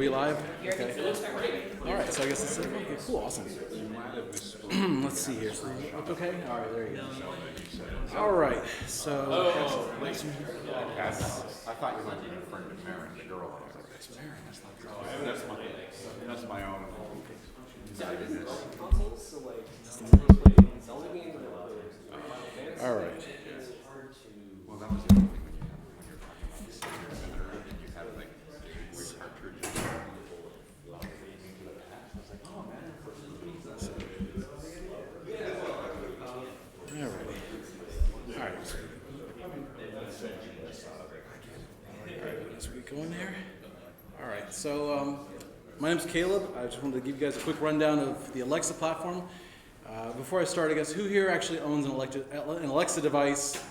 we live? Okay. All right, so I guess it's okay, cool, awesome. Let's see here. So, okay? All right, there you go. All right, so. I thought you might be referring to Maren, the girl. I was like, that's Maren, that's not girl. That's my own. All right. Well, that was the only thing when you're talking and you had like weird cartridges. All right. All right. All right, as we go in there. All right, so my name's Caleb. I just wanted to give you guys a quick rundown of the Alexa platform. Before I start, I guess, who here actually owns an Alexa device?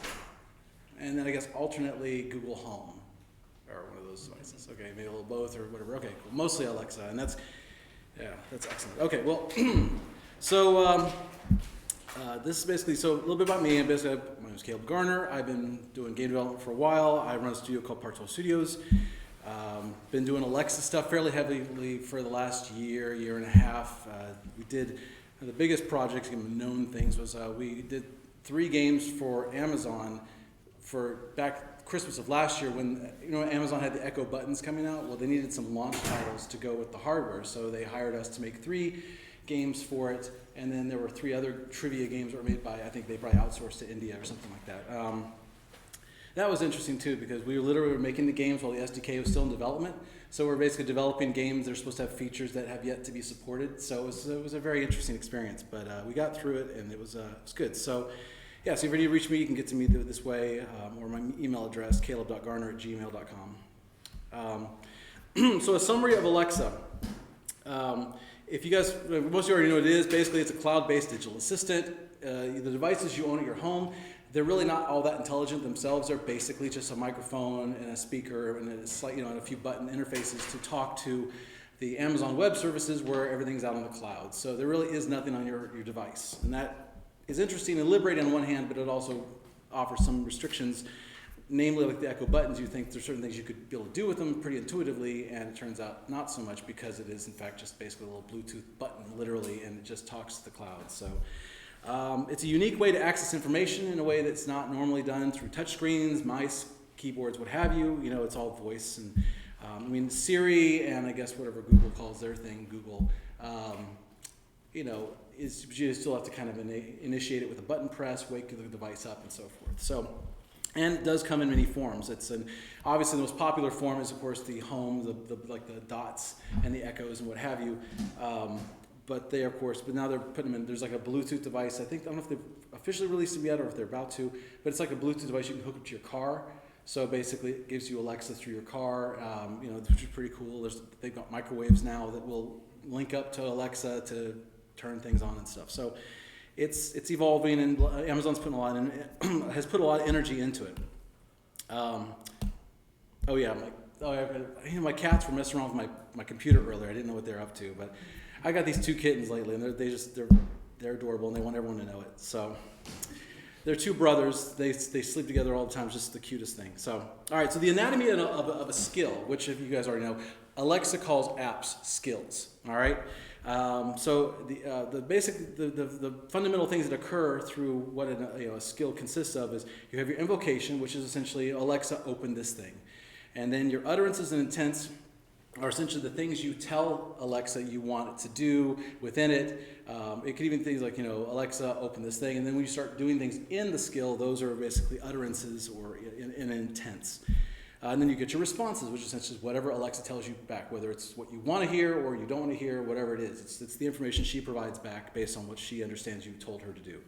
And then I guess alternately Google Home, or one of those devices. Okay, maybe a little both or whatever. Okay, cool. Mostly Alexa, and that's excellent. Okay, well, so this is basically, so a little bit about me. My name is Caleb Garner. I've been doing game development for a while. I run a studio called Partool Studios. Been doing Alexa stuff fairly heavily for the last year and a half. We did the biggest projects, known things, was we did 3 games for Amazon for back Christmas of last year when Amazon had the Echo buttons coming out. Well, they needed some launch titles to go with the hardware, so they hired us to make 3 games for it, and then there were 3 other trivia games that were made by, I think they probably outsourced to India or something like that. That was interesting too, because we were making the games while the SDK was still in development. So we're basically developing games that are supposed to have features that have yet to be supported. So it was a very interesting experience, but we got through it and it was good. So yeah, so if you need to reach me, you can get to me this way, or my email address, caleb.garner@gmail.com. So a summary of Alexa. If you guys, most of you already know what it is. Basically, it's a cloud-based digital assistant. The devices you own at your home, they're really not all that intelligent themselves. They're basically just a microphone and a speaker and and a few button interfaces to talk to the Amazon Web Services where everything's out on the cloud. So there really is nothing on your device. And that is interesting and liberating on one hand, but it also offers some restrictions, namely like the Echo buttons. You think there's certain things you could be able to do with them pretty intuitively, and it turns out not so much, because it is in fact just basically a little Bluetooth button, literally, and it just talks to the cloud. So it's a unique way to access information in a way that's not normally done through touchscreens, mice, keyboards, what have you. It's all voice. And Siri and I guess whatever Google calls their thing, Google, you still have to kind of initiate it with a button press, wake the device up, and so forth. So, and it does come in many forms. Obviously the most popular form is, of course, the home, like the dots and the echoes and what have you. But now they're putting them in, there's like a Bluetooth device. I don't know if they've officially released them yet or if they're about to, but it's like a Bluetooth device you can hook up to your car. So basically it gives you Alexa through your car, which is pretty cool. They've got microwaves now that will link up to Alexa to turn things on and stuff. So it's evolving, and Amazon's has put a lot of energy into it. My cats were messing around with my computer earlier. I didn't know what they're up to, but I got these 2 kittens lately, and they're adorable, and they want everyone to know it. So they're 2 brothers. They sleep together all the time. It's just the cutest thing. So all right. So the anatomy of a skill, which if you guys already know, Alexa calls apps skills. All right. So the fundamental things that occur through what a skill consists of is you have your invocation, which is essentially Alexa, open this thing, and then your utterances and intents are essentially the things you tell Alexa you want it to do within it. It could even be things like, Alexa, open this thing. And then when you start doing things in the skill, those are basically utterances or in intents. And then you get your responses, which essentially is whatever Alexa tells you back, whether it's what you want to hear or you don't want to hear, whatever it is. It's the information she provides back based on what she understands you told her to do.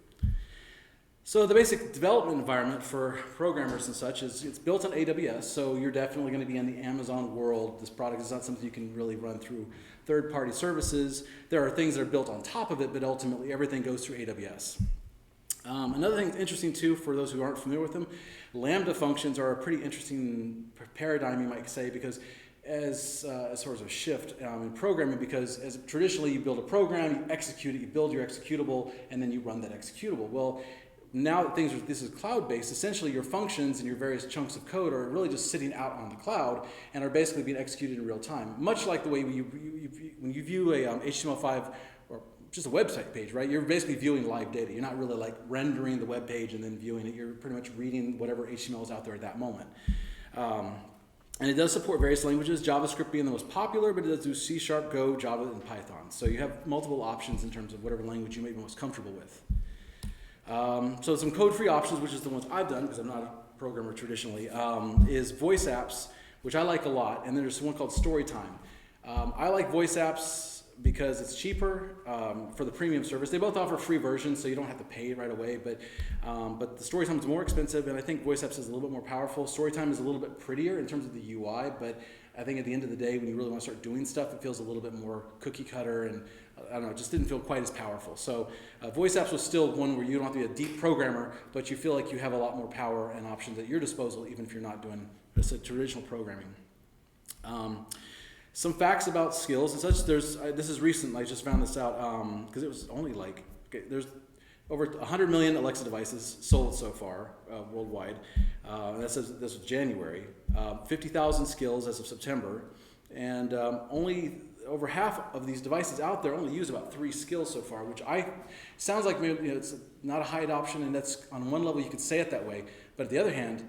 So the basic development environment for programmers and such is it's built on AWS, so you're definitely going to be in the Amazon world. This product is not something you can really run through third-party services. There are things that are built on top of it, but ultimately everything goes through AWS. Another thing that's interesting too, for those who aren't familiar with them, Lambda functions are a pretty interesting paradigm, you might say, because as sort of a shift in programming, because as traditionally you build a program, you execute it, you build your executable, and then you run that executable. Well, now that this is cloud-based, essentially your functions and your various chunks of code are really just sitting out on the cloud and are basically being executed in real time. Much like the way when you view a HTML5 or just a website page, right? You're basically viewing live data. You're not really like rendering the web page and then viewing it. You're pretty much reading whatever HTML is out there at that moment. And it does support various languages, JavaScript being the most popular, but it does do C#, Go, Java, and Python. So you have multiple options in terms of whatever language you may be most comfortable with. So some code-free options, which is the ones I've done, because I'm not a programmer traditionally, is voice apps, which I like a lot, and then there's one called Storytime. I like voice apps because it's cheaper for the premium service. They both offer free versions, so you don't have to pay right away, but the Storytime is more expensive, and I think voice apps is a little bit more powerful. Storytime is a little bit prettier in terms of the UI, but I think at the end of the day, when you really want to start doing stuff, it feels a little bit more cookie cutter, and I don't know, it just didn't feel quite as powerful. So voice apps was still one where you don't have to be a deep programmer, but you feel like you have a lot more power and options at your disposal, even if you're not doing just traditional programming. Some facts about skills and such. This is recent. I just found this out because it was only like there's over 100 million Alexa devices sold so far worldwide. And this was January. 50,000 skills as of September, and only over half of these devices out there only use about 3 skills so far, which sounds like maybe it's not a high adoption, and that's on one level you could say it that way, but at the other hand,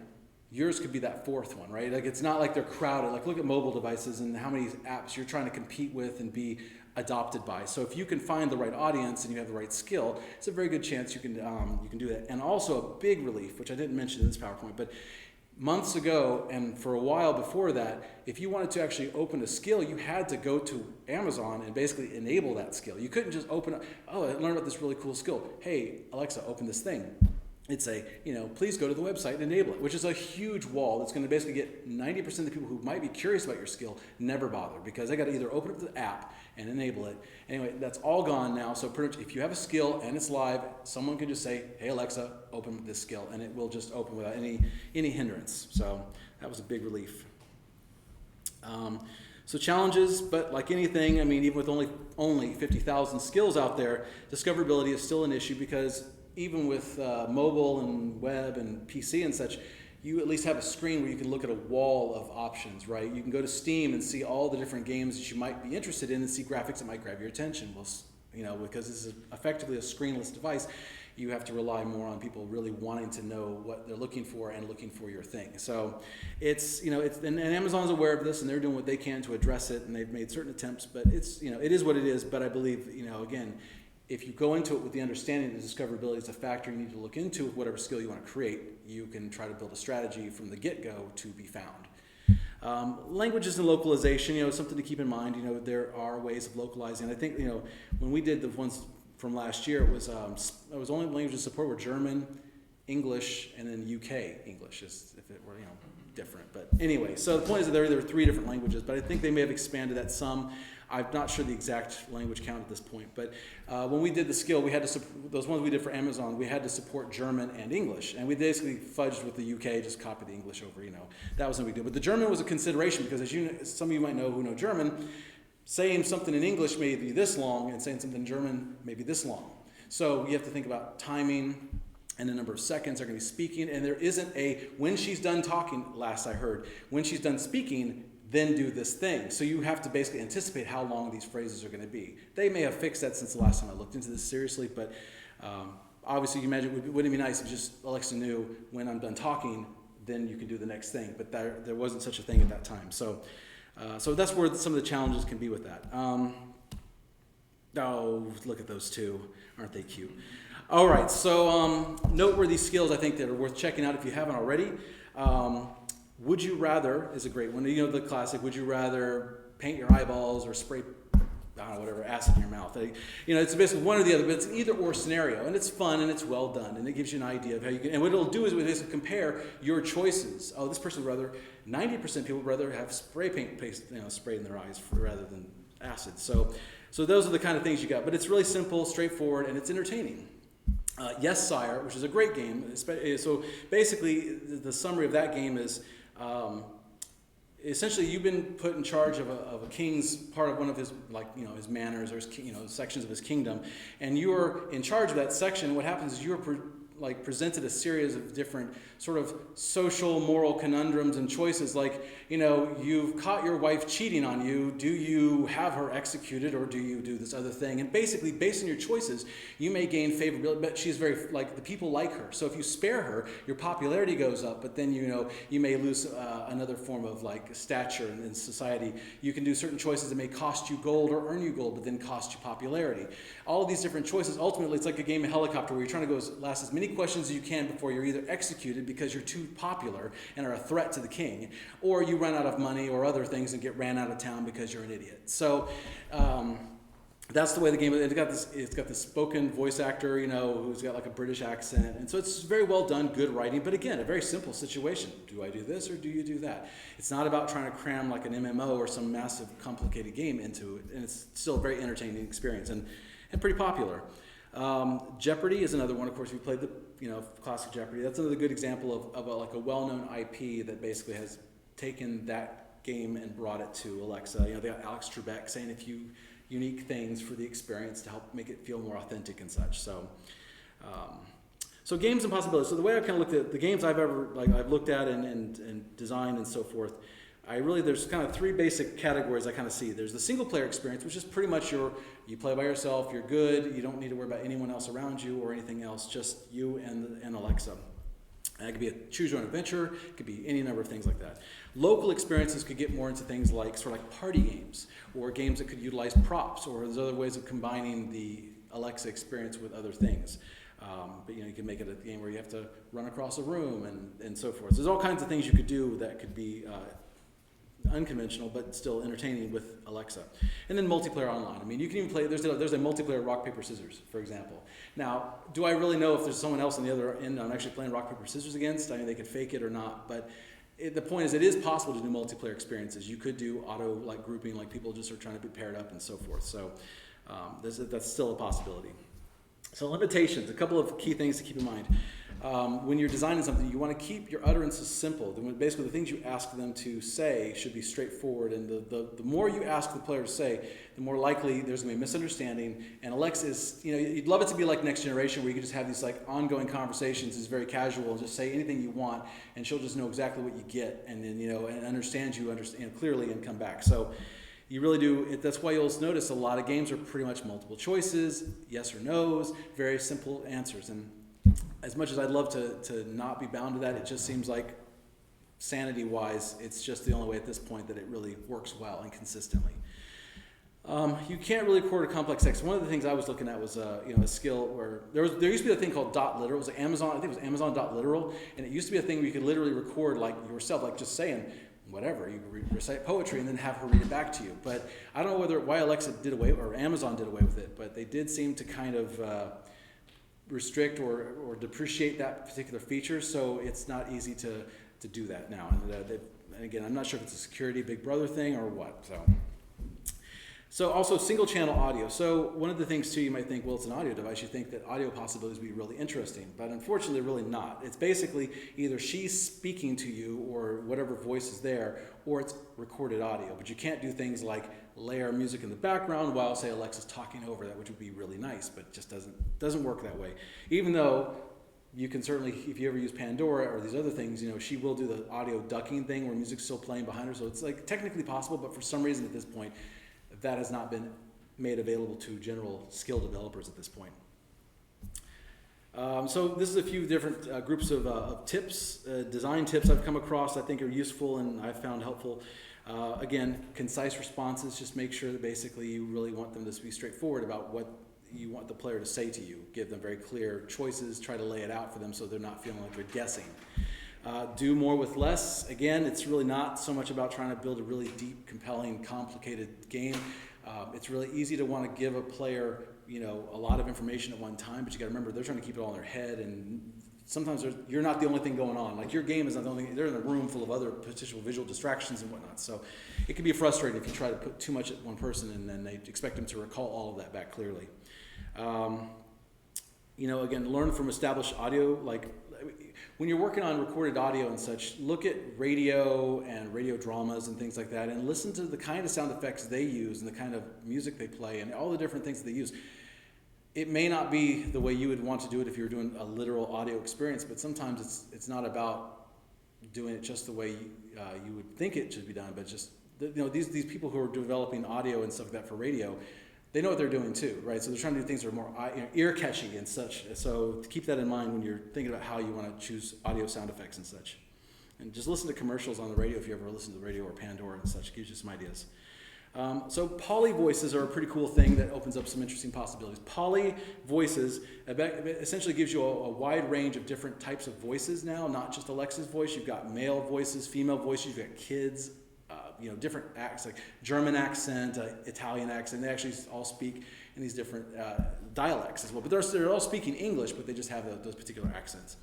yours could be that 4th one, right? Like it's not like they're crowded. Like look at mobile devices and how many apps you're trying to compete with and be adopted by. So if you can find the right audience and you have the right skill, it's a very good chance you can do that. And also a big relief, which I didn't mention in this PowerPoint, but months ago and for a while before that, if you wanted to actually open a skill, you had to go to Amazon and basically enable that skill. You couldn't just open up, oh, I learned about this really cool skill. Hey, Alexa, open this thing. It's please go to the website and enable it, which is a huge wall that's going to basically get 90% of the people who might be curious about your skill never bother, because they got to either open up the app and enable it. Anyway, that's all gone now. So pretty much if you have a skill and it's live, someone can just say, hey Alexa, open this skill, and it will just open without any hindrance. So that was a big relief. So challenges, but like anything, I mean, even with only 50,000 skills out there, discoverability is still an issue, because even with mobile and web and PC and such, you at least have a screen where you can look at a wall of options, right? You can go to Steam and see all the different games that you might be interested in and see graphics that might grab your attention. Well, because this is effectively a screenless device, you have to rely more on people really wanting to know what they're looking for and looking for your thing. So and Amazon's aware of this, and they're doing what they can to address it, and they've made certain attempts, but it is what it is. But I believe, again, if you go into it with the understanding that discoverability is a factor you need to look into with whatever skill you want to create, you can try to build a strategy from the get-go to be found. Languages and localization, is something to keep in mind. There are ways of localizing. I think, when we did the ones from last year, it was only languages support were German, English, and then UK English, if it were, different. But anyway, so the point is that there were 3 different languages, but I think they may have expanded that some. I'm not sure the exact language count at this point, but when we did the skill, we had to those ones we did for Amazon, we had to support German and English, and we basically fudged with the UK, just copied the English over. That was no big deal. But the German was a consideration, because as some of you might know who know German, saying something in English may be this long, and saying something in German may be this long. So you have to think about timing and the number of seconds they're going to be speaking, and there isn't when she's done talking, last I heard, when she's done speaking, then do this thing. So you have to basically anticipate how long these phrases are going to be. They may have fixed that since the last time I looked into this seriously, but obviously you imagine, wouldn't it be nice if just Alexa knew when I'm done talking, then you can do the next thing, but there wasn't such a thing at that time. So that's where some of the challenges can be with that. Look at those 2. Aren't they cute? All right, so noteworthy skills I think that are worth checking out if you haven't already. Would you rather is a great one. The classic, would you rather paint your eyeballs or spray, whatever, acid in your mouth? It's basically one or the other, but it's an either or scenario, and it's fun and it's well done, and it gives you an idea of how you can, and what it'll do is basically compare your choices. Oh, this person would rather, 90% people would rather have spray paint paste, sprayed in their eyes rather than acid. So those are the kind of things you got, but it's really simple, straightforward, and it's entertaining. Yes, Sire, which is a great game. So basically, the summary of that game is, essentially you've been put in charge of a king's part of one of his, his manors or his, sections of his kingdom, and you're in charge of that section. What happens is you're like presented a series of different sort of social moral conundrums and choices, like, you know, you've caught your wife cheating on you. Do you have her executed, or do you do this other thing? And basically, based on your choices, you may gain favorability, but she's very, like, the people like her. So if you spare her, your popularity goes up, but then, you know, you may lose another form of, like, stature in society. You can do certain choices that may cost you gold or earn you gold, but then cost you popularity. All of these different choices, ultimately, it's like a game of helicopter where you're trying to ask as many questions as you can before you're either executed because you're too popular and are a threat to the king, or you run out of money or other things and get ran out of town because you're an idiot. So that's the way the game is. It's got this spoken voice actor, you know, who's got like a British accent, and so it's very well done, good writing. But again, a very simple situation: do I do this or do you do that? It's not about trying to cram like an MMO or some massive complicated game into it, and it's still a very entertaining experience and pretty popular. Jeopardy is another one. Of course, we played the classic Jeopardy. That's another good example of like a well-known IP that basically has taken that game and brought it to Alexa. You know, they got Alex Trebek saying a few unique things for the experience to help make it feel more authentic and such. So, so games and possibilities. So the way I've kind of looked at the games I've looked at and designed and so forth, there's kind of three basic categories I kind of see. There's the single player experience, which is pretty much you play by yourself, you're good, you don't need to worry about anyone else around you or anything else, just you and Alexa. It could be a choose your own adventure, it could be any number of things like that. Local experiences could get more into things like sort of like party games, or games that could utilize props, or there's other ways of combining the Alexa experience with other things. But you can make it a game where you have to run across a room and so forth. There's all kinds of things you could do that could be unconventional but still entertaining with Alexa. And then multiplayer online. I mean, you can even play, there's a multiplayer rock, paper, scissors, for example. Now, do I really know if there's someone else on the other end I'm actually playing rock, paper, scissors against? I mean, they could fake it or not, but the point is it is possible to do multiplayer experiences. You could do auto like grouping, like people just are trying to be paired up and so forth. So that's still a possibility. So limitations, a couple of key things to keep in mind. When you're designing something, you want to keep your utterances simple. Basically, the things you ask them to say should be straightforward, and the more you ask the player to say, the more likely there's going to be a misunderstanding. And Alexa is, you'd love it to be like Next Generation, where you can just have these like ongoing conversations. It's very casual, and just say anything you want, and she'll just know exactly what you get, and then and understand you clearly and come back. So you really do. That's why you'll notice a lot of games are pretty much multiple choices, yes or no's, very simple answers. And as much as I'd love to not be bound to that, it just seems like sanity-wise, it's just the only way at this point that it really works well and consistently. You can't really record a complex text. One of the things I was looking at was a skill where there used to be a thing called .literal. It was Amazon. I think it was Amazon.literal, and it used to be a thing where you could literally record like yourself, like just saying whatever. You recite poetry and then have her read it back to you. But I don't know why Alexa did away or Amazon did away with it, but they did seem to kind of restrict or depreciate that particular feature, so it's not easy to do that now. And again, I'm not sure if it's a security Big Brother thing or what. So also single channel audio. So one of the things too, you might think, well, it's an audio device. You think that audio possibilities would be really interesting, but unfortunately, really not. It's basically either she's speaking to you or whatever voice is there, or it's recorded audio. But you can't do things like layer music in the background while, say, Alexa's talking over that, which would be really nice, but it just doesn't work that way. Even though you can certainly, if you ever use Pandora or these other things, she will do the audio ducking thing where music's still playing behind her. So it's like technically possible, but for some reason at this point, that has not been made available to general skill developers at this point. So this is a few different groups of tips, design tips I've come across I think are useful and I've found helpful. Again, concise responses, just make sure that basically you really want them to be straightforward about what you want the player to say to you. Give them very clear choices, try to lay it out for them so they're not feeling like they're guessing. Do more with less. Again, it's really not so much about trying to build a really deep, compelling, complicated game. It's really easy to want to give a player, a lot of information at one time, but you got to remember they're trying to keep it all in their head, and sometimes you're not the only thing going on. Like your game is not the only thing. They're in a room full of other potential visual distractions and whatnot. So it can be frustrating if you try to put too much at one person and then they expect them to recall all of that back clearly. Again, learn from established audio. Like when you're working on recorded audio and such, look at radio and radio dramas and things like that and listen to the kind of sound effects they use and the kind of music they play and all the different things that they use. it may not be the way you would want to do it if you were doing a literal audio experience, but sometimes it's not about doing it just the way you would think it should be done, but just, these people who are developing audio and stuff like that for radio, they know what they're doing too, right? So they're trying to do things that are more ear-catchy and such. So keep that in mind when you're thinking about how you want to choose audio sound effects and such. And just listen to commercials on the radio if you ever listen to the radio or Pandora and such. It gives you some ideas. So poly voices are a pretty cool thing that opens up some interesting possibilities. Poly voices essentially gives you a wide range of different types of voices now, not just Alexa's voice. You've got male voices, female voices, you've got kids, different acts like German accent, Italian accent. They actually all speak in these different dialects as well. But they're all speaking English, but they just have those particular accents.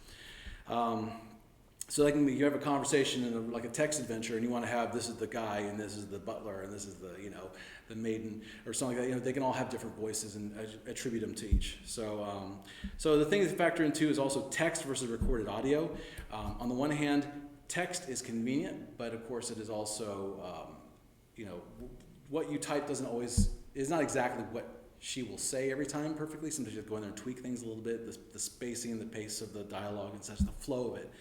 So you have a conversation in a text adventure, and you want to have, this is the guy, and this is the butler, and this is the maiden, or something like that. They can all have different voices and attribute them to each. So the thing to factor in too is also text versus recorded audio. On the one hand, text is convenient, but of course it is also, what you type is not exactly what she will say every time perfectly. Sometimes you have to go in there and tweak things a little bit, the spacing, the pace of the dialogue and such, the flow of it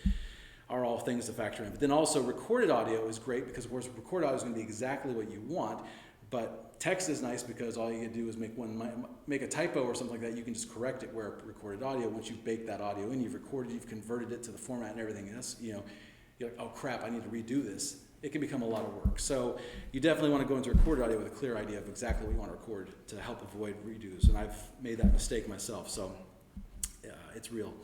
are all things to factor in. But then also recorded audio is great because of course recorded audio is going to be exactly what you want, but text is nice because all you do is make a typo or something like that. You can just correct it, where recorded audio, once you've baked that audio in, you've recorded, you've converted it to the format and everything else, you're like, oh crap, I need to redo this. It can become a lot of work. So you definitely want to go into recorded audio with a clear idea of exactly what you want to record to help avoid redos. And I've made that mistake myself, so it's real.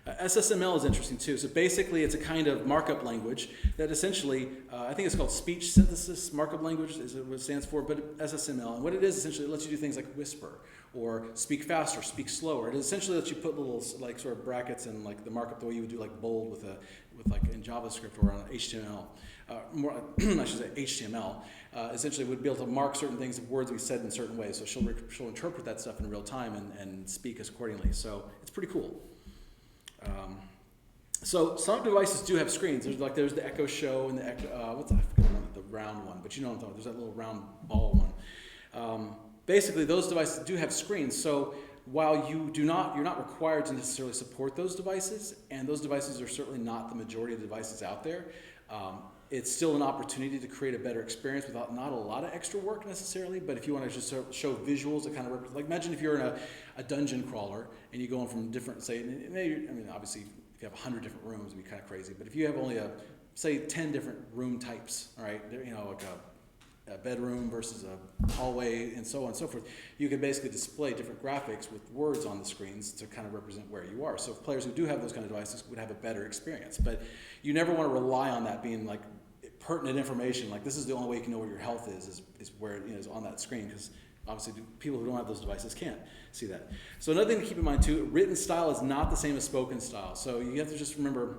SSML is interesting too. So basically it's a kind of markup language that essentially, I think it's called speech synthesis markup language is what it stands for, but SSML. And what it is essentially, it lets you do things like whisper or speak faster, speak slower. It essentially lets you put little sort of brackets and the markup the way you would do bold with in JavaScript or on HTML. I should say HTML. Essentially would be able to mark certain things, words we said in certain ways. So she'll interpret that stuff in real time and speak us accordingly. So it's pretty cool. So some devices do have screens. There's the Echo Show and the Echo, I forget the round one, but you know what I'm talking about. There's that little round ball one. Basically, those devices do have screens. So while you're not required to necessarily support those devices, and those devices are certainly not the majority of the devices out there, it's still an opportunity to create a better experience without not a lot of extra work necessarily. But if you want to just show visuals that kind of represent, imagine if you're in a dungeon crawler and you go in from different, obviously if you have 100 different rooms, it'd be kind of crazy. But if you have only say 10 different room types, all right, like a bedroom versus a hallway and so on and so forth, you can basically display different graphics with words on the screens to kind of represent where you are. So players who do have those kind of devices would have a better experience. But you never want to rely on that being pertinent information. This is the only way you can know where your health is where it is on that screen, because obviously people who don't have those devices can't see that. So another thing to keep in mind too, written style is not the same as spoken style. So you have to just remember,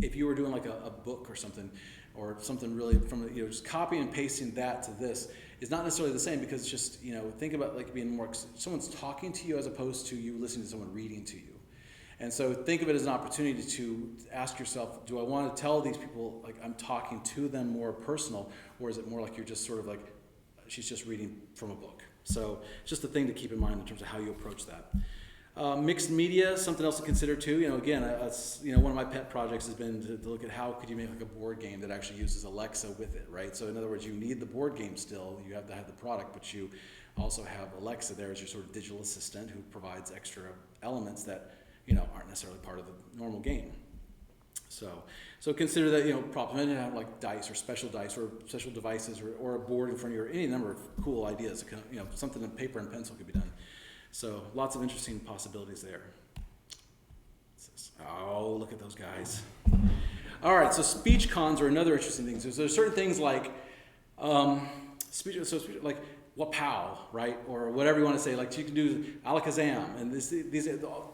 if you were doing a book or something really from just copying and pasting that to this is not necessarily the same, because it's just think about being more, someone's talking to you as opposed to you listening to someone reading to you. And so think of it as an opportunity to ask yourself, do I want to tell these people I'm talking to them more personal, or is it more like you're just sort of she's just reading from a book? So just a thing to keep in mind in terms of how you approach that. Mixed media, something else to consider too. Again, one of my pet projects has been to look at how could you make a board game that actually uses Alexa with it, right? So in other words, you need the board game still, you have to have the product, but you also have Alexa there as your sort of digital assistant who provides extra elements that aren't necessarily part of the normal game. So consider that, props. Imagine having dice or special devices or a board in front of you, or any number of cool ideas. Something in paper and pencil could be done. So lots of interesting possibilities there. Oh, look at those guys. All right, so speech cons are another interesting thing. So there's certain things speech like wapow, right? Or whatever you want to say. You can do alakazam. And these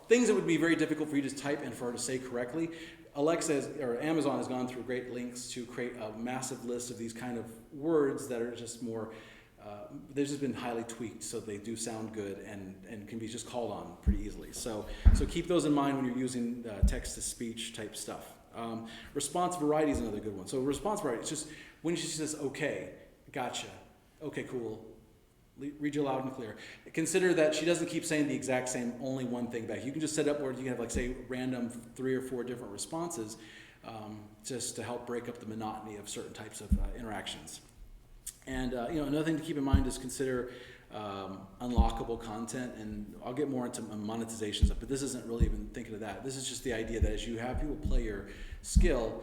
things that would be very difficult for you to type and for her to say correctly. Alexa or Amazon has gone through great lengths to create a massive list of these kind of words that are just more, they've just been highly tweaked so they do sound good and can be just called on pretty easily. So keep those in mind when you're using text-to-speech type stuff. Response variety is another good one. So response variety, it's just when she says, okay, gotcha, okay, cool, read you loud and clear. Consider that she doesn't keep saying the exact same, only one thing back. You can just set up where you can have, like, say, random 3 or 4 different responses, just to help break up the monotony of certain types of interactions. And another thing to keep in mind is consider unlockable content, and I'll get more into monetization stuff, but this isn't really even thinking of that. This is just the idea that as you have people play your skill,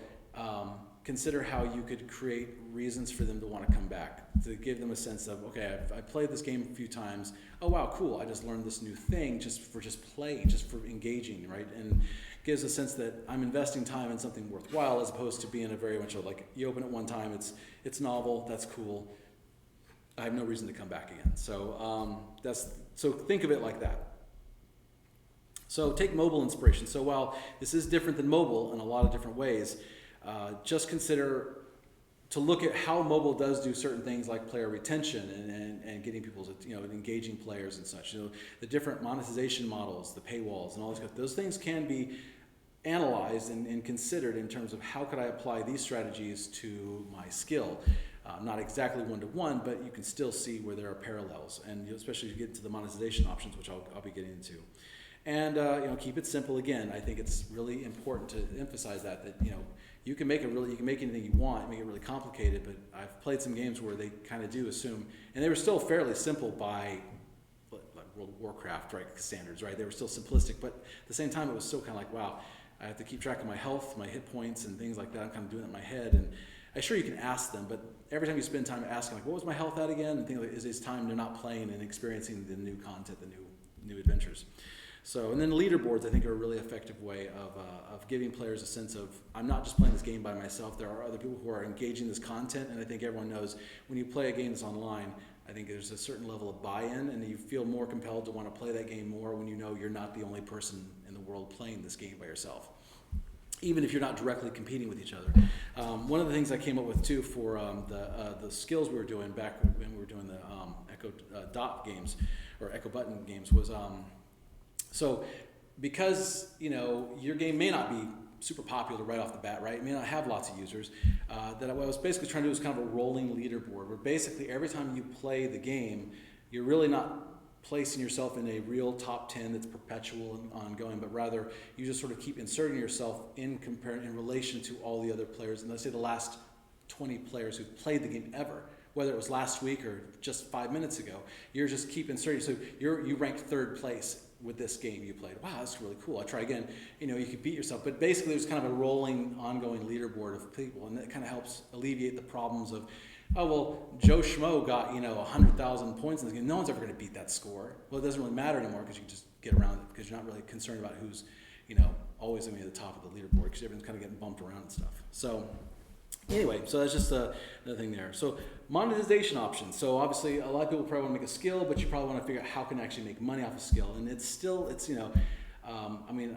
consider how you could create reasons for them to want to come back, to give them a sense of, okay, I played this game a few times. Oh wow, cool! I just learned this new thing just for playing, just for engaging, right? And gives a sense that I'm investing time in something worthwhile, as opposed to being a very much like, you open it one time, it's novel, that's cool. I have no reason to come back again. So so think of it like that. So take mobile inspiration. So while this is different than mobile in a lot of different ways, just consider to look at how mobile does do certain things like player retention and getting people to, engaging players and such. The different monetization models, the paywalls and all this stuff, those things can be analyzed and considered in terms of how could I apply these strategies to my skill. Not exactly one-to-one, but you can still see where there are parallels, and especially as you get into the monetization options, which I'll be getting into. And keep it simple. Again, I think it's really important to emphasize that you can make anything you want, make it really complicated. But I've played some games where they kind of do assume, and they were still fairly simple by like World of Warcraft, right, standards, right? They were still simplistic, but at the same time, it was still kind of like, wow, I have to keep track of my health, my hit points, and things like that. I'm kind of doing it in my head, and I'm sure you can ask them, but every time you spend time asking, like, what was my health at again? And things like, is it time they're not playing and experiencing the new content, the new adventures. So, and then leaderboards, I think, are a really effective way of giving players a sense of, I'm not just playing this game by myself. There are other people who are engaging this content, and I think everyone knows when you play a game that's online, I think there's a certain level of buy-in, and you feel more compelled to want to play that game more when you know you're not the only person in the world playing this game by yourself, even if you're not directly competing with each other. One of the things I came up with too for the skills we were doing back when we were doing the Echo Dot games or Echo Button games was so because your game may not be super popular right off the bat, right? It may not have lots of users. That what I was basically trying to do is kind of a rolling leaderboard where basically every time you play the game, you're really not placing yourself in a real top 10 that's perpetual and ongoing, but rather you just sort of keep inserting yourself in relation to all the other players. And let's say the last 20 players who've played the game ever, whether it was last week or just 5 minutes ago, you're just keep inserting. So you ranked 3rd place with this game you played. Wow, that's really cool. I'll try again. You could beat yourself. But basically there's kind of a rolling, ongoing leaderboard of people, and that kind of helps alleviate the problems of, oh, well, Joe Schmo got, 100,000 points in this game. No one's ever going to beat that score. Well, it doesn't really matter anymore because you can just get around it because you're not really concerned about who's, always going to be at the top of the leaderboard because everyone's kind of getting bumped around and stuff. So anyway, so that's just another thing there. So monetization options. So obviously a lot of people probably want to make a skill, but you probably want to figure out how can I actually make money off a skill. And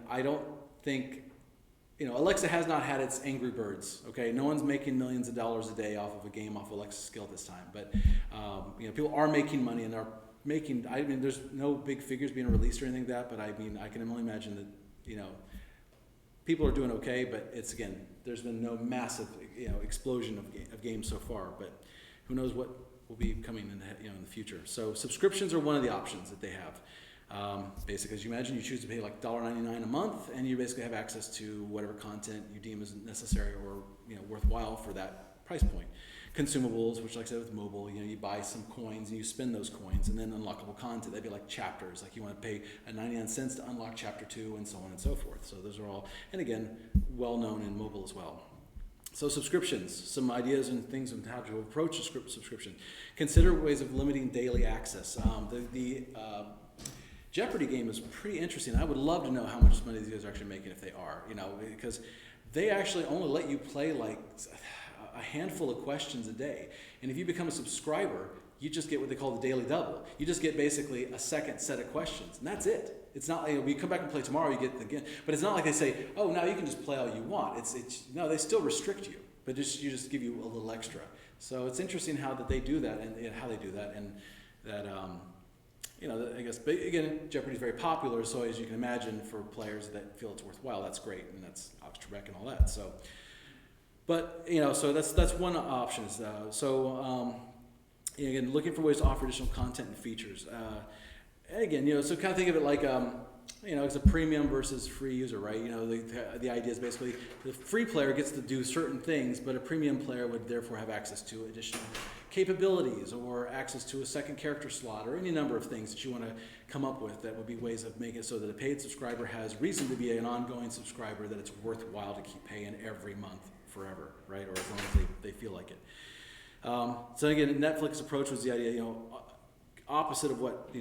I don't think, Alexa has not had its Angry Birds, okay? No one's making millions of dollars a day off of a game off of Alexa's skill this time. But, people are making money and are making, there's no big figures being released or anything like that, but I can only imagine that, people are doing okay, but it's, again, there's been no massive, explosion of games so far, but who knows what will be coming in the future. So subscriptions are one of the options that they have. Basically, as you imagine, you choose to pay like $1.99 a month, and you basically have access to whatever content you deem as necessary or worthwhile for that price point. Consumables, which like I said with mobile, you buy some coins and you spend those coins, and then unlockable content, that'd be like chapters, like you want to pay 99 cents to unlock chapter 2 and so on and so forth. So those are all, and again, well known in mobile as well. So subscriptions, some ideas and things on how to approach a subscription. Consider ways of limiting daily access. The Jeopardy game is pretty interesting. I would love to know how much money these guys are actually making if they are, because they actually only let you play like a handful of questions a day. And if you become a subscriber, you just get what they call the daily double. You just get basically a second set of questions, and that's it. It's not like you come back and play tomorrow, you get it again. But it's not like they say, oh, now you can just play all you want. No, they still restrict you, but you just give you a little extra. So it's interesting how that they do that and how they do that, and that I guess. But again, Jeopardy is very popular, so as you can imagine, for players that feel it's worthwhile, that's great, and that's Trebek and all that. So, but so that's one option. again, looking for ways to offer additional content and features. And again, so kind of think of it like, it's a premium versus free user, right? The idea is basically the free player gets to do certain things, but a premium player would therefore have access to additional capabilities or access to a second character slot or any number of things that you want to come up with that would be ways of making it so that a paid subscriber has reason to be an ongoing subscriber, that it's worthwhile to keep paying every month forever, right? Or as long as they feel like it. So again, Netflix's approach was the idea, opposite of what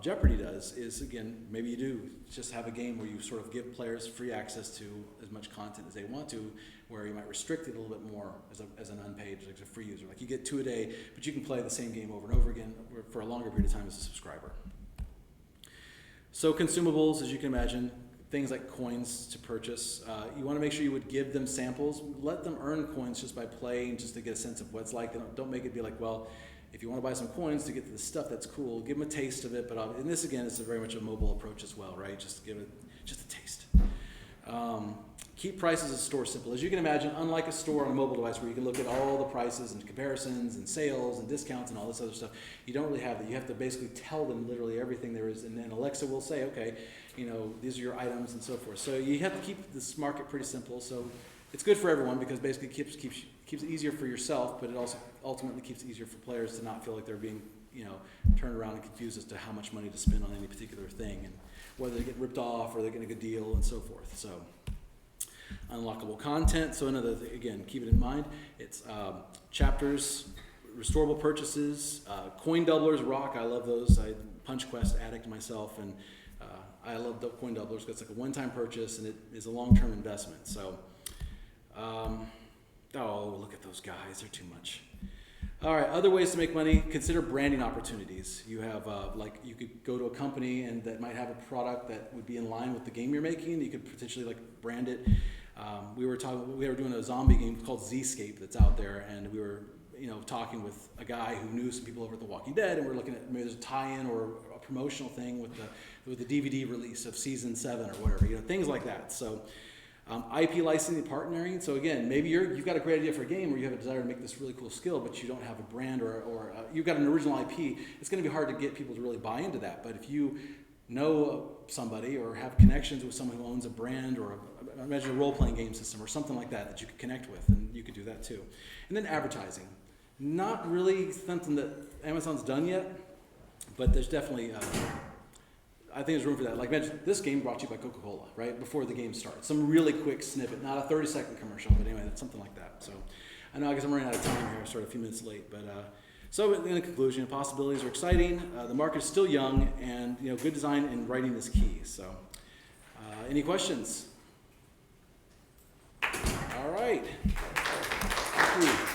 Jeopardy does is, again, maybe you do just have a game where you sort of give players free access to as much content as they want to, where you might restrict it a little bit more as an unpaid, like a free user. Like you get 2 a day, but you can play the same game over and over again for a longer period of time as a subscriber. So consumables, as you can imagine, things like coins to purchase. You want to make sure you would give them samples. Let them earn coins just by playing, just to get a sense of what it's like. Don't make it be like, well, if you want to buy some coins to get to the stuff that's cool, give them a taste of it. But and this, again, is very much a mobile approach as well, right? Just give it just a taste. Keep prices of store simple. As you can imagine, unlike a store on a mobile device where you can look at all the prices and comparisons and sales and discounts and all this other stuff, you don't really have that. You have to basically tell them literally everything there is, and then Alexa will say, okay, these are your items and so forth. So you have to keep this market pretty simple. So it's good for everyone because basically it keeps it easier for yourself, but it also ultimately keeps it easier for players to not feel like they're being turned around and confused as to how much money to spend on any particular thing and whether they get ripped off or they're getting a good deal and so forth. So unlockable content. So another thing, again, keep it in mind. It's chapters, restorable purchases, coin doublers rock. I love those. I Punch Quest addict myself, and I love the coin doublers because it's like a one-time purchase and it is a long-term investment. So, look at those guys. They're too much. All right, other ways to make money. Consider branding opportunities. You have, you could go to a company and that might have a product that would be in line with the game you're making. You could potentially brand it. We were doing a zombie game called Zscape that's out there, and we were, talking with a guy who knew some people over at The Walking Dead, and we're looking at maybe there's a tie-in or a promotional thing with the DVD release of season 7 or whatever, things like that. So. IP licensing and partnering. So again, maybe you've got a great idea for a game where you have a desire to make this really cool skill, but you don't have a brand or you've got an original IP. It's going to be hard to get people to really buy into that. But if you know somebody or have connections with someone who owns a brand or imagine a role-playing game system or something like that you could connect with, and you could do that too. And then advertising. Not really something that Amazon's done yet, but there's definitely I think there's room for that. Like, imagine this game brought to you by Coca-Cola, right? Before the game starts. Some really quick snippet, not a 30-second commercial, but anyway, that's something like that. So I know I guess I'm running out of time here. I started a few minutes late. But so in conclusion, possibilities are exciting. The market is still young, and good design and writing is key. So any questions? All right. Thank you.